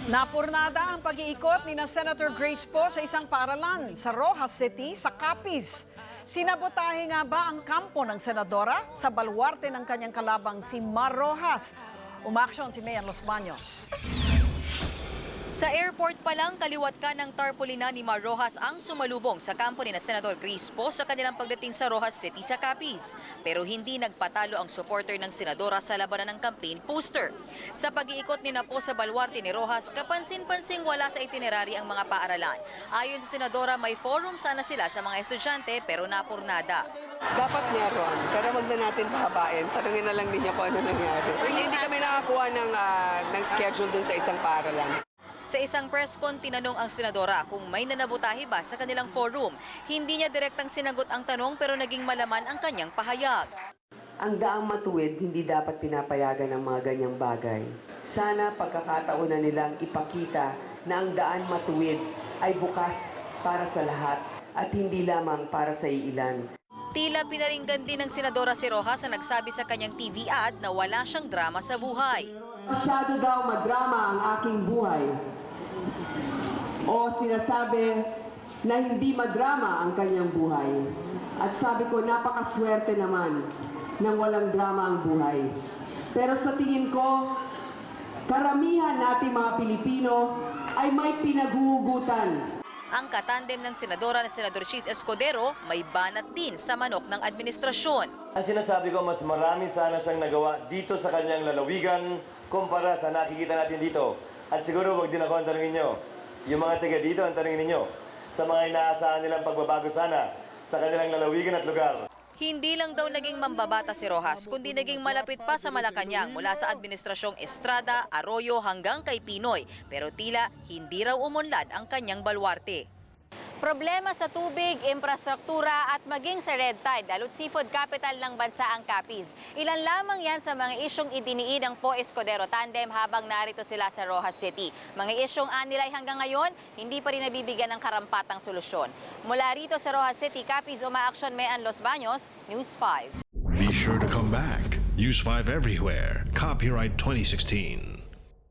Napurnada ang pag-iikot ni Senator Grace Poe sa isang paaralan sa Rojas City sa Capiz. Sinabotahe nga ba ang kampo ng senadora sa baluarte ng kanyang kalabang si Mar Rojas? Umaksyon si Mayan Los Baños. Sa airport pa lang, kaliwat ka ng tarpaulina ni Mar Rojas ang sumalubong sa kampo ni Senator Grace Poe sa kanilang pagdating sa Rojas City sa Capiz. Pero hindi nagpatalo ang supporter ng senadora sa labanan ng campaign poster. Sa pag-iikot ni Poe sa baluarte ni Rojas, kapansin-pansing wala sa itinerary ang mga paaralan. Ayon sa senadora, may forum sana sila sa mga estudyante pero napurnada. Dapat meron, pero wag na natin pahabain. Tanungin na lang ninyo kung ano nangyari. Hindi kami nakakuha ng schedule dun sa isang paaralan. Sa isang press con, tinanong ang senadora kung may nanabutahe ba sa kanilang forum. Hindi niya direktang sinagot ang tanong pero naging malaman ang kanyang pahayag. Ang daang matuwid, hindi dapat pinapayagan ng mga ganyang bagay. Sana pagkakataon na nilang ipakita na ang daan matuwid ay bukas para sa lahat at hindi lamang para sa iilan. Tila pinaringgan din ng senadora si Rojas na nagsabi sa kanyang TV ad na wala siyang drama sa buhay. Masyado daw madrama ang aking buhay. O sinasabi na hindi madrama ang kanyang buhay. At sabi ko, napakaswerte naman nang walang drama ang buhay. Pero sa tingin ko, karamihan nating mga Pilipino ay may pinaguhugutan. Ang katandem ng senadora na Senador Chis Escudero may banat din sa manok ng administrasyon. Ang sinasabi ko, mas marami sana siyang nagawa dito sa kanyang lalawigan kumpara sa nakikita natin dito. At siguro wag din ako ang tanongin nyo. Yung mga taga dito ang tanongin ninyo sa mga inaasahan nilang pagbabago sana sa kanilang lalawigan at lugar. Hindi lang daw naging mambabata si Rojas, kundi naging malapit pa sa Malacanang mula sa administrasyong Estrada, Arroyo hanggang kay Pinoy. Pero tila hindi raw umunlad ang kanyang baluarte. Problema sa tubig, infrastruktura at maging sa red tide, lalo't seafood capital ng bansa ang Capiz. Ilan lamang yan sa mga isyong idiniin ng Poe Escudero tandem habang narito sila sa Rojas City. Mga isyong anilay hanggang ngayon, hindi pa rin nabibigyan ng karampatang solusyon. Mula rito sa Rojas City, Capiz, umaaksyon Mayan Los Baños, News 5. Be sure to come back. Use 5 everywhere. Copyright 2016.